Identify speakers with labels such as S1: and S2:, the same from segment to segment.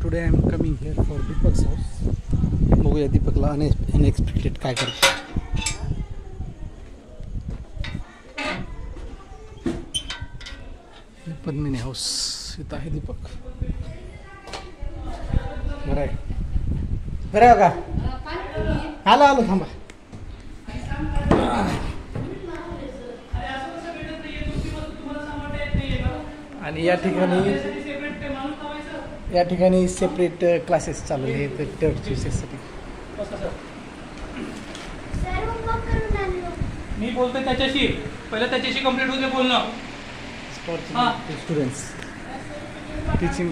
S1: Today I am coming here for Deepak's house. बघूया दीपकला unexpected काय करतो. पद्मिनी हाऊस इथं आहे दीपक. बरं आहे बरं आहे का? आलो थांबा. आणि या ठिकाणी सेपरेट क्लासेस चालू आहेत टर्च यूसेससाठी.
S2: मी बोलतोय त्याच्याशी, पहिलं त्याच्याशी कंप्लीट होते बोलणं.
S1: स्टुडंट्स टीचिंग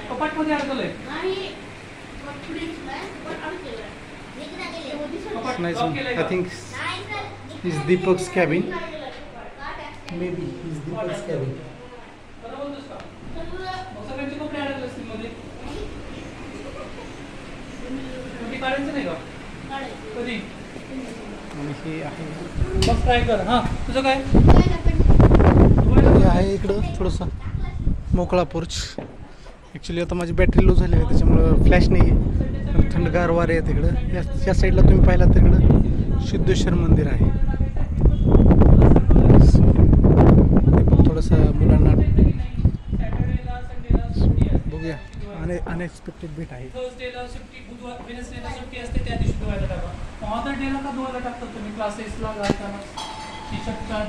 S2: कपाटमध्ये अडकलंय.
S1: I think is Deepak's cabin. Maybe is Deepak's cabin.
S2: सगळ्यांचे कपडे अडकले असतील मध्ये. काढायचं नाही का कधी?
S1: आणि हे आहे
S2: मग ट्राय कर. हां तुझं काय
S1: आहे इकडं थोडंसं मोकळा पोर्च. ॲक्च्युली आता माझी बॅटरी लो झाली आहे त्याच्यामुळं फ्लॅश नाही आहे, पण थंडगार वारे आहेत इकडं. या साईडला तुम्ही पाहिलात तर इकडं सिद्धेश्वर मंदिर आहे. थोडंसं मुलांना बघूया. अनएक्सपेक्टेड भेट आहे.
S2: थर्सडेला सुट्टी, बुधवार वेडनेसडेला सुट्टी असते, त्या दिवशी धुवायला टाका. ऑदर डेला का धुवायला टाकतात तुम्ही? क्लासेसला घालताना टी शर्टचा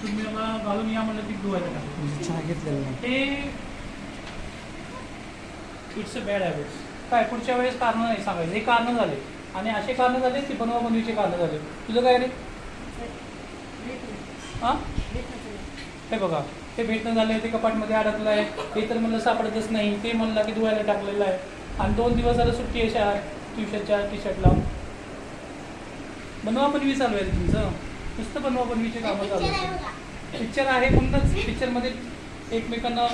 S2: तुम्ही घालून या म्हणलं की धुवायला टाका.
S1: चहा घेतलेलं नाही
S2: हे इट्स अ बॅड हॅबिट्स. काय पुढच्या वेळेस कारणं नाही सांगायचं. हे कारणं झाले आणि असे कारणं झाले की बनवाबनवीचे कारणं झाले. तुझं काय रे? हां हे बघा, ते भेटणं झालं, ते कपाटमध्ये अडकलं आहे, ते तर म्हणलं सापडतच नाही, ते म्हणलं की धुवायला टाकलेलं आहे. आणि 2 दिवस झालं सुट्टी आहे शाळा ट्युशनच्या टी शर्टला. बनवाबनवी चालू आहे तुमचं, नुसतं बनवाबनवीचे कामं चालू आहे. पिक्चर आहे म्हणूनच पिक्चरमध्ये एकमेकांना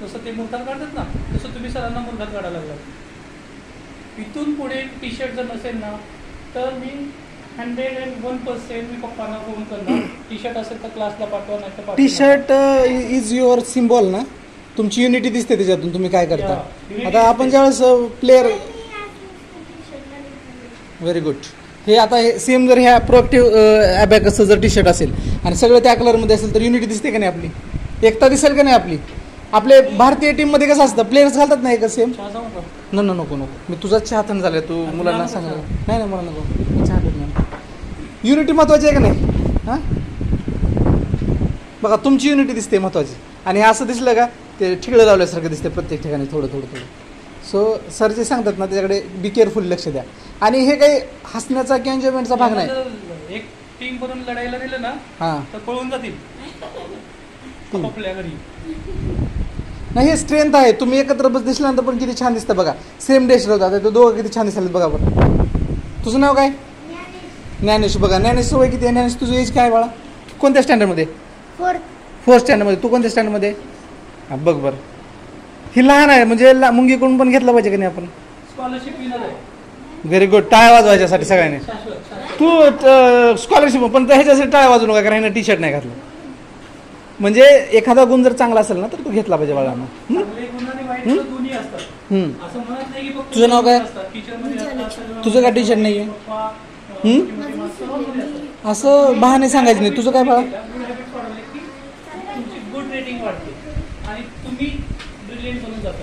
S2: जसं ते मुरघात काढतात ना, तसं तुम्ही सरांना मुरघात काढायला लागला. इथून पुढे टी शर्ट जर नसेल ना तर मी 101% मी पप्पांना फोन करणार. टी शर्ट असेल तर क्लासला पाठवा, नाही तर
S1: T shirt is your symbol ना. तुमची युनिटी दिसते त्याच्यातून तुम्ही काय करता. आता आपण ज्यावेळेस प्लेअर व्हेरी गुड. हे आता हे सेम जर ह्या प्रोएक्टिव्ह ॲबॅकसचं जर टी शर्ट असेल आणि सगळं त्या कलरमध्ये असेल तर युनिटी दिसते का नाही आपली? एकता दिसेल का नाही आपली? आपले भारतीय टीममध्ये कसं असतं, प्लेयर्स घालतात नाही का सेम? नको मी तुझाच चहा हाताने झालाय. तू मुलांना सांगा. नाही मला नको चहा देत नाही. युनिटी महत्त्वाची आहे का नाही? हां बघा तुमची युनिटी दिसते महत्त्वाची. आणि असं दिसलं का ते ठिगळं लावल्यासारखं दिसते प्रत्येक ठिकाणी थोडं. सो सर जे सांगतात ना त्याच्याकडे बी केअरफुल लक्ष द्या. आणि हे काही हसण्याचा किंवा एन्जॉयमेंटचा भाग नाही.
S2: एक टीम बनवून लढायला गेलं ना
S1: हां
S2: तर पळून जातील आपल्या घरी.
S1: नाही हे स्ट्रेंथ आहे. तुम्ही एकत्र बस दिसल्यानंतर पण किती छान दिसतं बघा. सेम डेश होतात ते दोघं किती छान दिसतात बघा बरं. तुझं नाव काय? ज्ञानेश. बघा ज्ञानेश वय किती आहे? ज्ञानेश तुझं एज काय बाळा? कोणत्या स्टँडर्डमध्ये? 4th स्टँडर्डमध्ये. तू कोणत्या स्टँडर्डमध्ये? हां बघ बरं. ही लहान आहे म्हणजे मुंगीकडून पण घेतलं पाहिजे का नाही आपण?
S2: स्कॉलरशिप विनर आहे.
S1: Very good. टाळ्या वाजवायच्यासाठी सगळ्यांनी. तू स्कॉलरशिप पण ह्याच्यासाठी टाळ्या वाजवू नका कारण टी शर्ट नाही घातलं. म्हणजे एखादा गुण जर चांगला असेल ना तर तू घेतला पाहिजे बाळांना. तुझं नाव काय? तुझं काय टी शर्ट नाही आहे? असं बहाणे सांगायचं नाही. तुझं काय बाळा?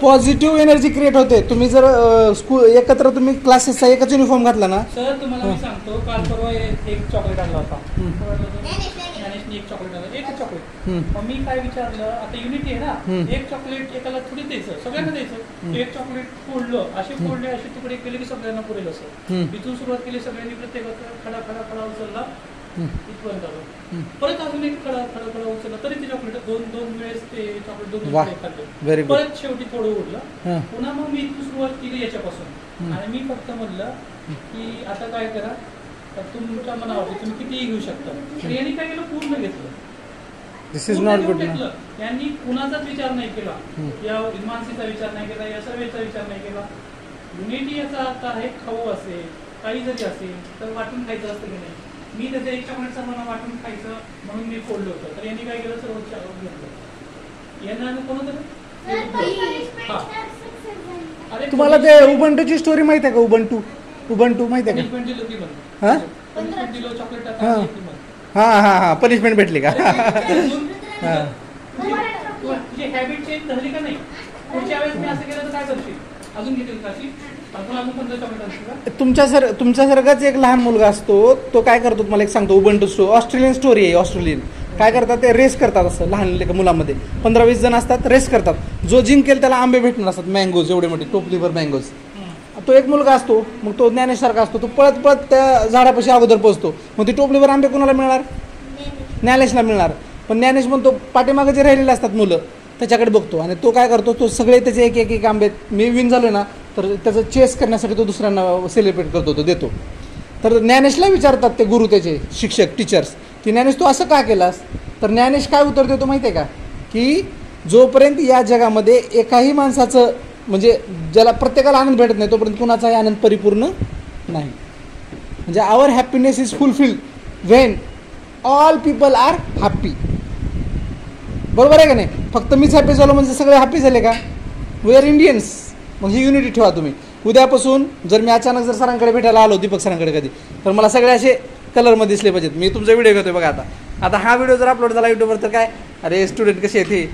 S1: पॉझिटिव्ह एनर्जी क्रिएट होते. तुम्ही जर स्कूल एकत्र तुम्ही क्लासेसचा एकच युनिफॉर्म घातला ना.
S2: सर तुम्हाला मी सांगतो, काल परवा एक चॉकलेट आणला होता. एक चॉकलेट आणलं, एक चॉकलेट. मग मी काय विचारलं, आता युनिटी आहे ना, एक चॉकलेट एकाला थोडी द्यायचं, सगळ्यांना द्यायचं. एक चॉकलेट फोडलं, असे तुकडे केले की सगळ्यांना पुरेल असं. इथून सुरुवात केली सगळ्यांनी, प्रत्येकाचा खडा उचलला इथपर्यंत आलो. परत अजून एक खडा उचलला तरी ते चॉकलेट दोन वेळेस ते चॉकलेट 2 खाल्ले. परत शेवटी थोडं उरलं. पुन्हा मग मी इथून सुरुवात केली याच्यापासून. आणि मी फक्त म्हणलं की आता काय करा, तुमच्या मनावरती तुम्ही कितीही घेऊ शकता. यांनी काय केलं, पूर्ण घेतलं.
S1: दिस इज नॉट गुड.
S2: यांनी कुणाचाच विचार नाही केला, या मानसीचा विचार नाही केला, या सर्वेचा विचार नाही केला. युनिटी याचा अर्थ आहे, खाऊ असेल काही जरी असेल तर वाटून खायचं असतं की नाही. मी त्याचं एक चॉकलेटचा मला वाटून खायचं म्हणून मी फोडलं होतं. तर यांनी काय केलं, सर्व घेतलं. यांना कोण होतं अरे
S1: तुम्हाला ते उबंटूची स्टोरी माहित आहे का? उबंटू माहित आहे
S2: punishment दिलं की बंद.
S1: का? हा
S2: Punishment दिलं, chocolate
S1: हा.
S2: आता की बंद.
S1: हा पनिशमेंट भेटली का?
S2: अजून
S1: हा.
S2: तुझी हॅबिट चेंज झाली का नाही? पुढच्या वेळेस मी असं केलं तर काय करशील? अजून घेतील का अशी? अजून 15 चॉकलेट असतील का?
S1: तुमच्यासारखाच एक लहान मुलगा असतो, तो काय करतो तुम्हाला एक सांगतो. उबंटू स्टोरी ऑस्ट्रेलियन स्टोरी आहे. ऑस्ट्रेलियन काय करतात ते रेस करतात असं लहान मुलांमध्ये 15-20 जण असतात, रेस करतात. जो जिंकेल त्याला आंबे भेटणार असतात, मँगोज एवढे मोठे टोपलीभर मँगोज. तो एक मुलगा असतो, मग तो ज्ञानेशसारखा असतो, तो पळत पळत त्या झाडापाशी अगोदर पोहोचतो. मग ती टोपलीभर आंबे कोणाला मिळणार? ज्ञानेशला मिळणार. पण ज्ञानेश म्हणतो पाठीमागे जे राहिलेले असतात मुलं त्याच्याकडे बघतो आणि तो काय करतो, तो सगळे त्याचे एक एक आंबे, मी विन झालो ना तर त्याचं चेस करण्यासाठी तो दुसऱ्यांना सेलिब्रेट करतो, तो देतो. तर ज्ञानेशला विचारतात ते गुरु, त्याचे शिक्षक, टीचर्स, की ज्ञानेश तू असं का केलास? तर ज्ञानेश काय उत्तर देतो माहिती आहे का? की जोपर्यंत या जगामध्ये एकाही माणसाचं म्हणजे ज्याला प्रत्येकाला आनंद भेटत नाही तोपर्यंत कुणाचाही आनंद परिपूर्ण नाही. म्हणजे our happiness is fulfil when all people are happy. बरोबर आहे का नाही? फक्त मीच हॅपी झालो म्हणजे सगळे हॅपी झाले का? We are Indians. मग ही युनिटी ठेवा तुम्ही. उद्यापासून जर मी अचानक जर सरांकडे भेटायला आलो, दीपक सरांकडे कधी, तर मला सगळे असे कलरमध्ये दिसले पाहिजेत. मी तुमचा व्हिडिओ घेतोय बघा. आता हा व्हिडिओ जर अपलोड झाला युट्यूबवर तर काय, अरे स्टुडंट कसे आहेत हे.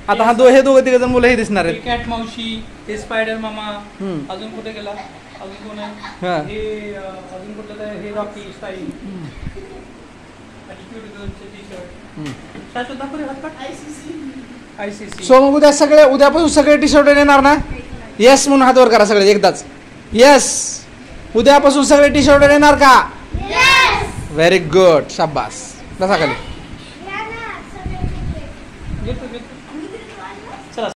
S1: आता हे दोघं तिघ जण मुलं हे दिसणार आहेत.
S2: कॅट मावशी, हे स्पायडर मामा,
S1: हम्म.
S2: अजून कुठे गेला? अजून कोण आहे?
S1: हा.
S2: हे अजून कुठलं तर हे रॉकी स्टाईल, ॲटिट्यूड गर्लचे टी-शर्ट. शाश्वत दाखव रे हातपाट. ICC.
S1: सो मग उद्यापासून सगळे टी शर्ट येणार ना? येस म्हणून हात वर करा सगळे एकदाच. येस. उद्यापासून सगळे टी शर्ट येणार का? Very good. शाबास. बसा खाली.
S2: घेतो